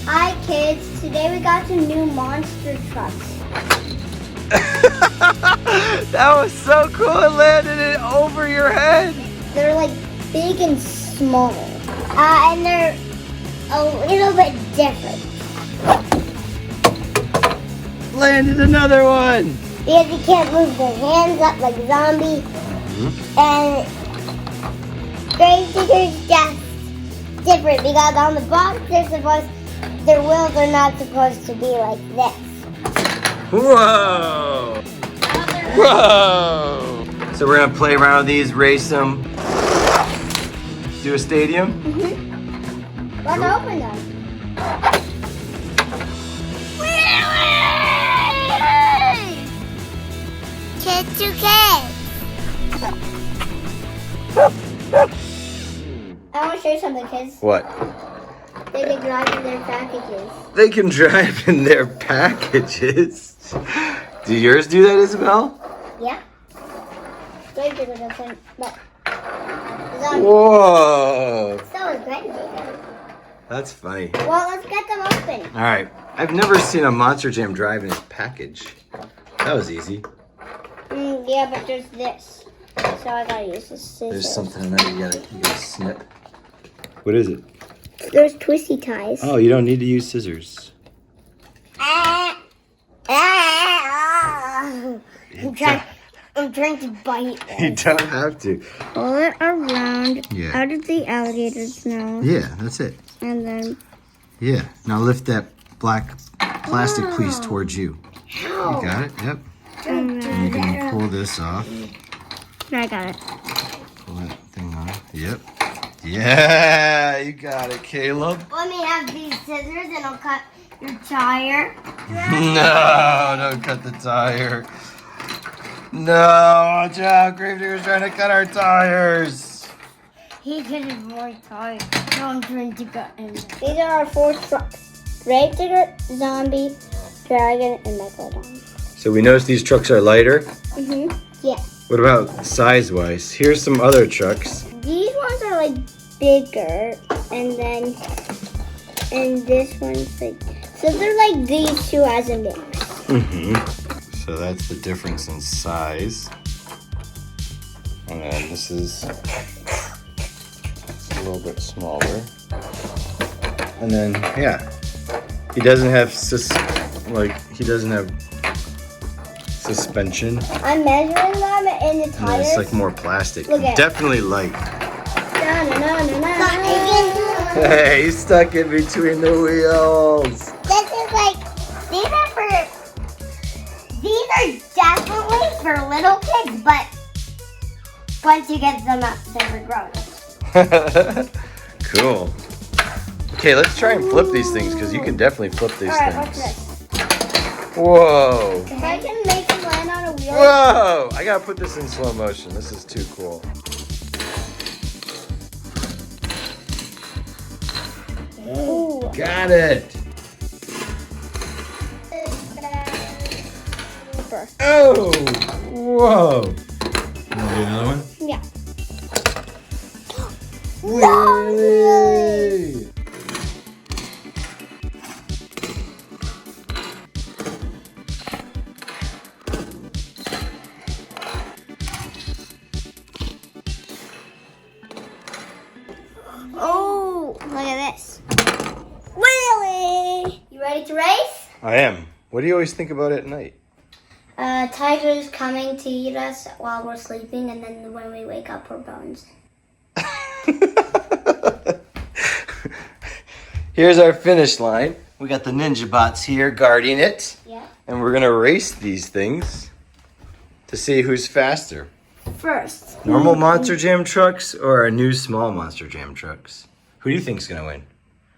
Hi kids, today we got some new monster trucks. That was so cool, it landed it over your head. They're like big and small. And they're a little bit different. Landed another one. Because you can't move their hands up like a zombie. And grave digger's just different because on the box their wheels are not supposed to be like this. Whoa! Whoa! So we're gonna play around with these, race them, do a stadium. Let's open them. Kids to kids. I want to show you something, kids. What? They can drive in their packages. They can drive in their packages. Do yours do that, Isabel? Yeah. Grave digger doesn't, but Whoa! so is grave digger. That's funny. Well, let's get them open. All right. I've never seen a Monster Jam drive in its package. That was easy. Yeah, but there's this. So I gotta use the scissors. There's something in there you gotta snip. What is it? There's twisty ties. Oh, you don't need to use scissors. I'm trying to bite it. You don't have to. Pull it around Yeah. out of the alligator's nose. Yeah, that's it. And then... Yeah. Now lift that black plastic piece towards you. You got it? Yep. And you can pull this off. I got it. Pull that thing off. Yep. Yeah, you got it, Caleb. Let me have these scissors and I'll cut your tire. No, don't cut the tire. No, watch out. Gravedigger's trying to cut our tires. He couldn't more tires. No, I'm trying to cut him. These are our 4 trucks. Gravedigger, Zombie, Dragon, and Megalodon. So we noticed these trucks are lighter. Yeah. What about size-wise? Here's some other trucks. These ones are like bigger, and this one's like, so they're like these two as a mix. So that's the difference in size. And then this is a little bit smaller. And then, yeah, he doesn't have suspension. I'm measuring them in the And tires. it's like more plastic. Look at it. Definitely light. Na-na-na-na-na. Hey, he's stuck in between the wheels. This is like, these are definitely for little kids, but once you get them up, they're grown. Cool. Okay, let's try and flip these things because you can definitely flip these Alright, watch things. this. Whoa. If I can make them land on a wheel. Whoa! I gotta put this in slow motion. This is too cool. Ooh. Got it. Oh! Whoa! You wanna do another one? Yeah. Really? Oh, look at this. Really? You ready to race? I am. What do you always think about at night? Tigers coming to eat us while we're sleeping, and then when we wake up, we're bones. Here's our finish line. We got the Ninja Bots here guarding it. Yeah. And we're gonna race these things to see who's faster. First. Normal Monster Jam trucks or our new small Monster Jam trucks? Who do you think's gonna win?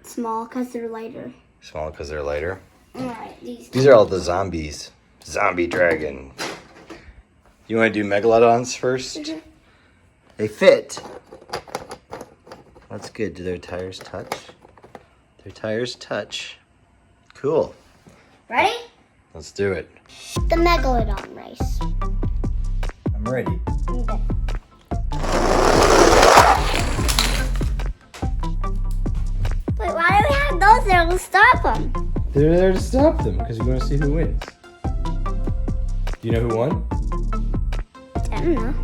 Small, because they're lighter. Small because they're lighter. Alright, These are all the zombies. Zombie dragon. You wanna do Megalodons first? They fit. That's good. Do their tires touch? Their tires touch. Cool. Ready? Let's do it. The Megalodon race. I'm ready. Okay. Wait, why do we have those there there to stop them. They're there to stop them because we want to see who wins. Do you know who won? I don't know.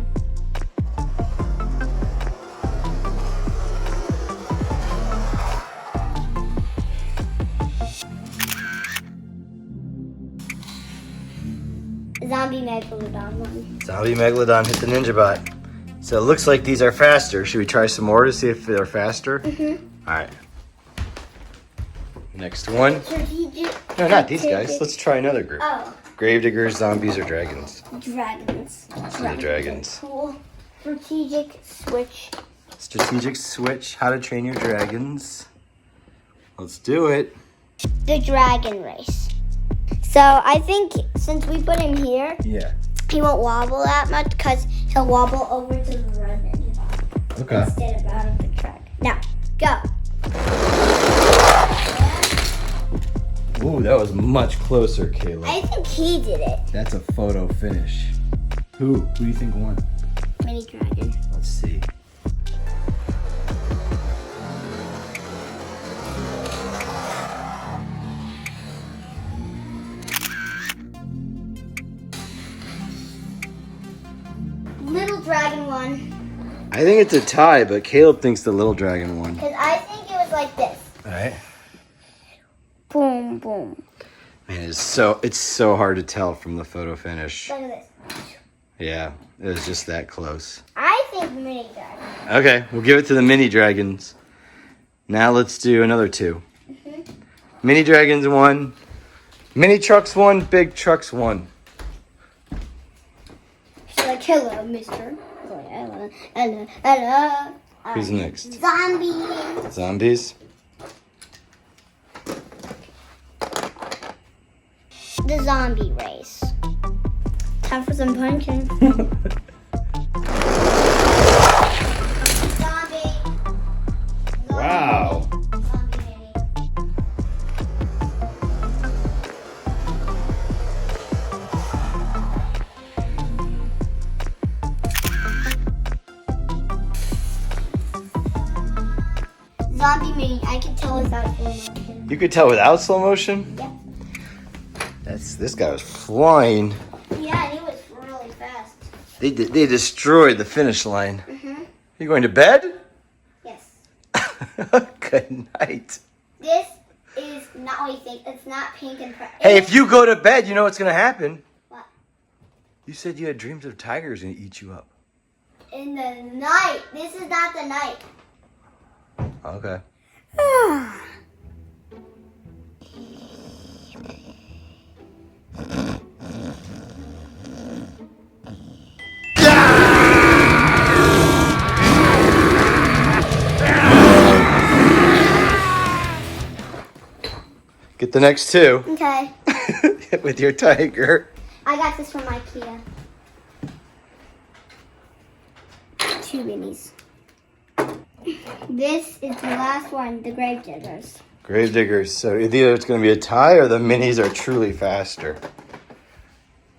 Zombie Megalodon one. Zombie Megalodon hit the Ninja Bot. So it looks like these are faster. Should we try some more to see if they're faster? Mm-hmm. All right. Next one. Strategic. No, not these guys. Let's try another group. Oh. Gravediggers, zombies, or dragons? Dragons. The dragons. Cool. Strategic switch. Strategic switch. How to train your dragons. Let's do it. The dragon race. So I think since we put him here, Yeah. he won't wobble that much because he'll wobble over to the red Ninja Bot Okay. instead of out of the track. Now, go. Ooh, that was much closer, Caleb. I think he did it. That's a photo finish. Who do you think won? Mini dragon. Let's see. Little dragon won. I think it's a tie, but Caleb thinks the little dragon won. Because I think it was like this. All right. Boom, boom. Man, it's so hard to tell from the photo finish. Look at this. Yeah, it was just that close. I think mini dragon. Okay, we'll give it to the mini dragons. Now let's do another two. Mm-hmm. Mini dragons won. Mini trucks won. Big trucks won. She's like, hello, mister. Hello. Who's next? Zombie. Zombies. The zombie race. Time for some punching. Zombie. Wow. Zombie mini. Zombie mini. I can tell without slow motion. You could tell without slow motion? Yep. This guy was flying. Yeah, and he was really fast. They destroyed the finish line. Mm-hmm. You going to bed? Yes. Good night. This is not what you think. It's not pink and Hey, if you go to bed, you know what's going to happen. What? You said you had dreams of tigers going to eat you up. In the night. This is not the night. Okay. Get the next two. Okay. With your tiger. I got this from IKEA. 2 minis. This is the last one, the Gravediggers. Gravediggers. So either it's going to be a tie or the minis are truly faster.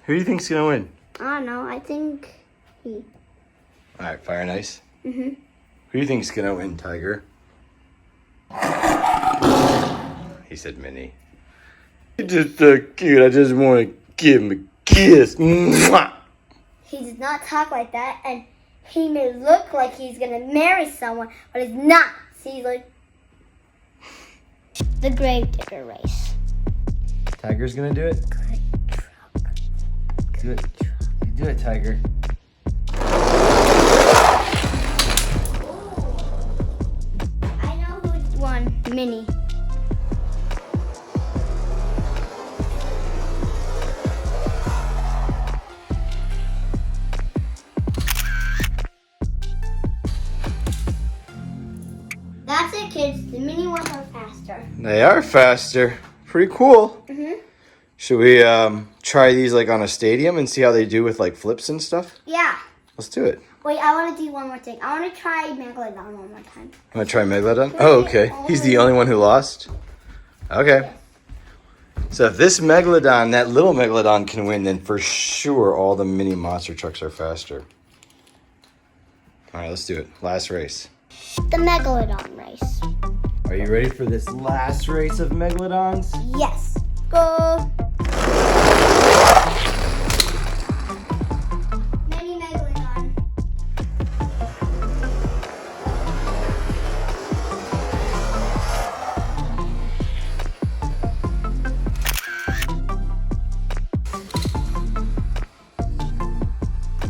Who do you think's going to win? I don't know. I think he. All right, Fire and Ice. Mm-hmm. Who do you think's going to win, Tiger? He said Mini. You're just so cute. I just want to give him a kiss. Mwah! He does not talk like that, and he may look like he's going to marry someone, but he's not. See, like. The Gravedigger race. Tiger's going to do it? Do it. Do it, Tiger. I know who won. Mini. That's it, kids. The mini ones are faster. They are faster. Pretty cool. Mm-hmm. Should we try these like on a stadium and see how they do with like flips and stuff? Yeah. Let's do it. Wait, I want to do one more thing. I want to try Megalodon one more time. Want to try Megalodon? Oh, okay. He's the only one who lost? Okay. So if this Megalodon, that little Megalodon can win, then for sure all the mini monster trucks are faster. All right, let's do it. Last race. The Megalodon race. Are you ready for this last race of Megalodons? Yes. Go. Mini Megalodon.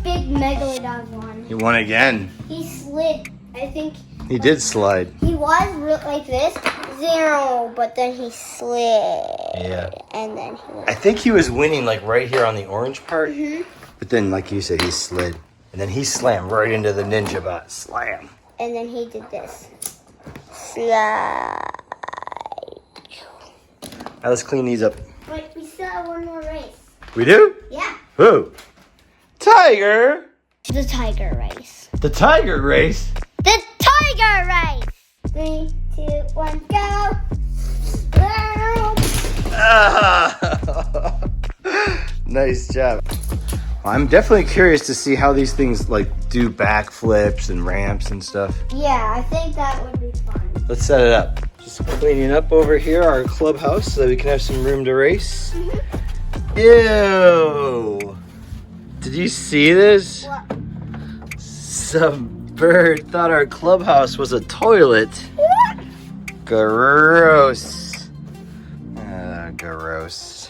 Big Megalodon won. He won again. He slid. I think He did slide. he was like this, 0, but then he slid. Yeah. And then he went. I think he was winning like right here on the orange part. Mhm. But then, like you said, he slid. And then he slammed right into the ninja bot. Slam. And then he did this. Slide. Now let's clean these up. Wait, we still have one more race. We do? Yeah. Who? Tiger. The tiger race. The tiger race. The tiger race. 3, 2, 1, go. Ah. Nice job. I'm definitely curious to see how these things like do backflips and ramps and stuff. Yeah, I think that would be fun. Let's set it up. Just cleaning up over here our clubhouse so that we can have some room to race. Ew. Did you see this? What? Some bird thought our clubhouse was a toilet. Gross. Gross.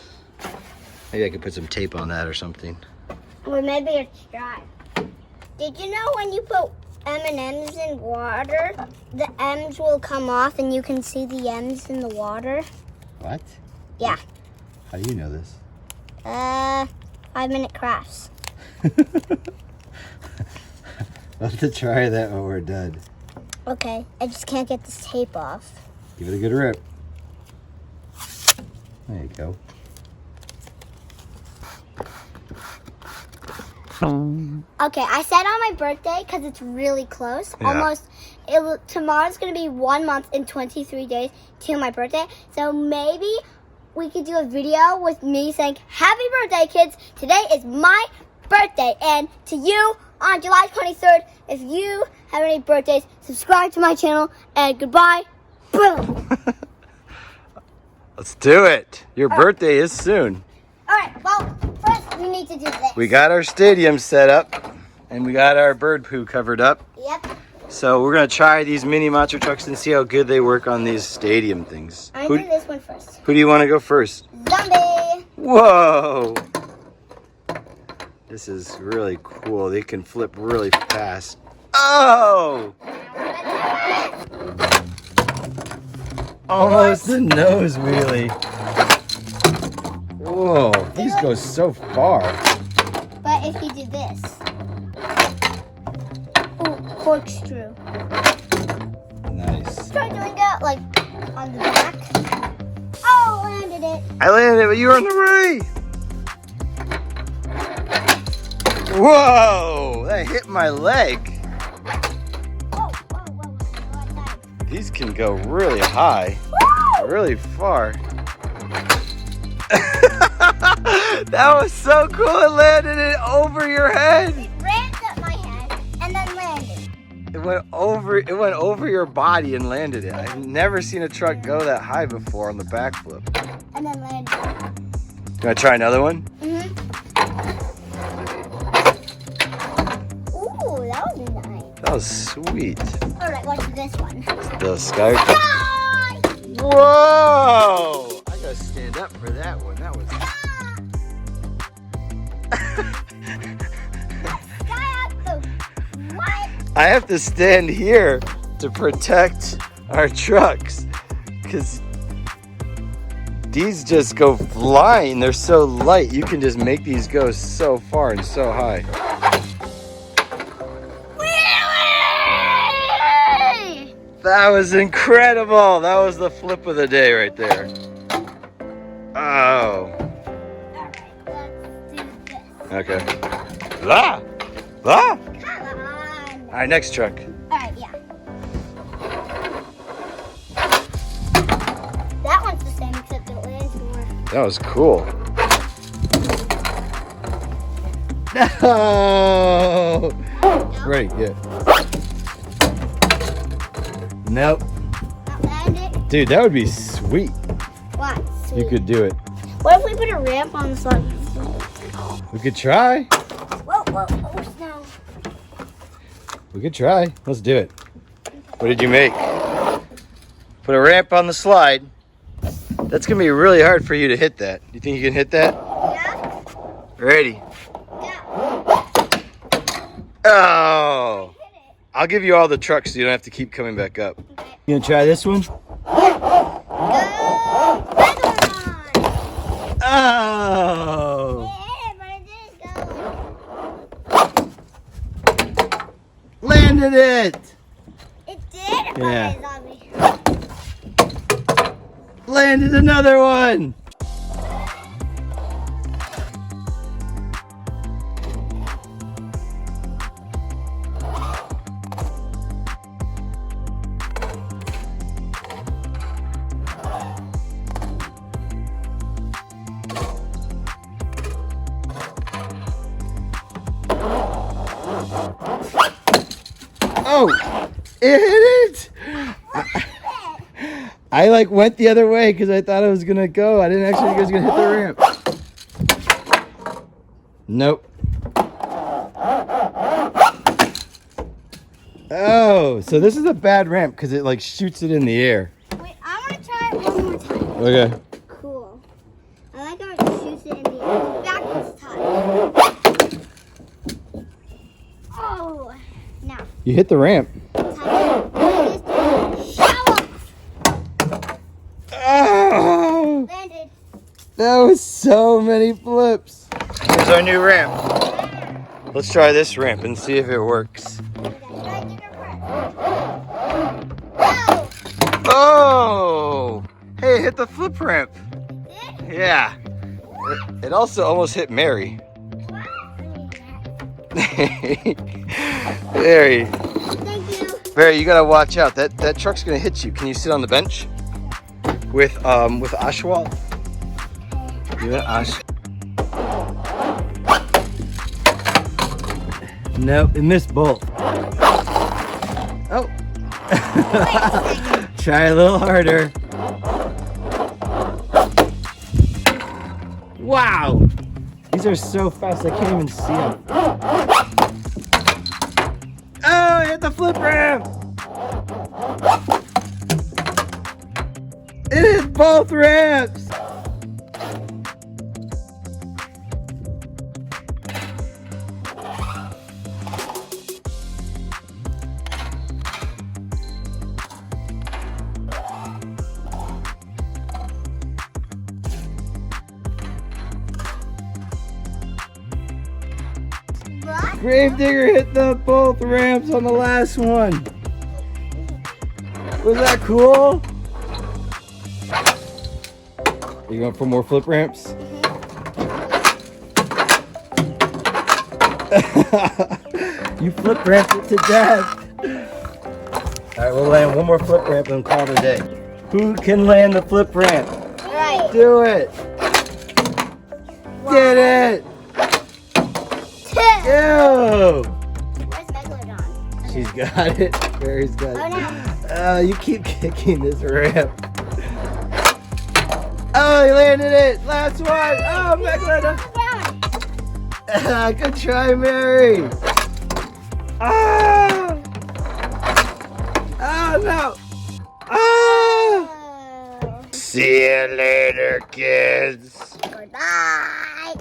Maybe I could put some tape on that or something. Or maybe it's dry. Did you know when you put M&Ms in water, the M's will come off and you can see the M's in the water? What? Yeah. How do you know this? 5-minute crafts. We'll have to try that when we're done. Okay, I just can't get this tape off. Give it a good rip. There you go. Okay, I said on my birthday because it's really close. Yeah. Almost. Tomorrow's going to be 1 month and 23 days to my birthday. So maybe we could do a video with me saying, "Happy birthday, kids. Today is my birthday." And to you on July 23rd, if you have any birthdays, subscribe to my channel. And goodbye. Boom. Let's do it. Your birthday is soon. All right, well, first we need to do this. We got our stadium set up and we got our bird poo covered up. Yep. So we're gonna try these mini monster trucks and see how good they work on these stadium things. I'm going to do this one first. Who do you want to go first? Zombie. Whoa! This is really cool. They can flip really fast. Oh! Almost a nose wheelie. Whoa, these go so far. But if you do this. Ooh, corkscrew. Nice. Try doing that like on the back. Oh, landed it. I landed, but you were on the right. Whoa, that hit my leg. Whoa, whoa, whoa. These can go really high, Woo! really far. That was so cool. It landed it over your head. It rammed up my head and then landed. It went over your body and landed it. I've never seen a truck go that high before on the backflip. And then landed. You want to try another one? Mm-hmm. Ooh, that was nice. That was sweet. All right, watch this one. The sky. Die! Whoa! I gotta stand up for that one. That was. What? I have to stand here to protect our trucks because these just go flying. They're so light. You can just make these go so far and so high. That was incredible. That was the flip of the day right there. Oh. Alright, let's do this. Okay. Ah! Ah! Come on. All right, next truck. Alright, yeah. That one's the same except it lands more. That was cool. No! Ready, yeah. Nope. Not landed. Dude, that would be sweet. What? Sweet. You could do it. What if we put a ramp on the slide? We could try. Whoa, whoa, oh, no. We could try. Let's do it. What did you make? Put a ramp on the slide. That's gonna be really hard for you to hit that. You think you can hit that? Yeah. Ready? Yeah. Oh! I'll give you all the trucks so you don't have to keep coming back up. Okay. You gonna try this one? Go! Megalodon! Oh! Yeah, but it didn't go. Landed it! It did? Yeah. It's on me. Landed another one! Oh, it hit it! I like went the other way because I thought I was gonna go. I didn't actually think I was gonna hit the ramp. Nope. Oh, so this is a bad ramp because it like shoots it in the air. Wait, I want to try it one more time. Okay. Cool. I like how it shoots it in the air. Backwards time. Oh, now. You hit the ramp. Oh! Landed. That was so many flips. Here's our new ramp. Let's try this ramp and see if it works. Oh! Hey, it hit the flip ramp. Yeah. It also almost hit Mary. Mary. Thank you. Mary, you gotta watch out. That truck's gonna hit you. Can you sit on the bench? With Oswald? You want Osh? Nope, it missed both. Oh. Try a little harder. Wow. These are so fast I can't even see them. Oh, I hit the flip ramp. It is both ramps. What? Gravedigger hit the both ramps on the last one. Was that cool? You going for more flip ramps? You flip ramped it to death. All right, we'll land one more flip ramp and call it a day. Who can land the flip ramp? Right. Do it. Get it. Two. Ew. Where's Megalodon? She's got it. Mary's got Oh, it. You keep kicking this ramp. Oh, you landed it. Last one. Oh, Megalodon. Good try, Mary. Ah. Oh, no. Ah. Oh. See you later, kids. Goodbye.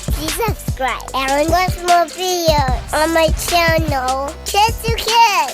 Please subscribe and watch more videos on my channel. Kids to Kids.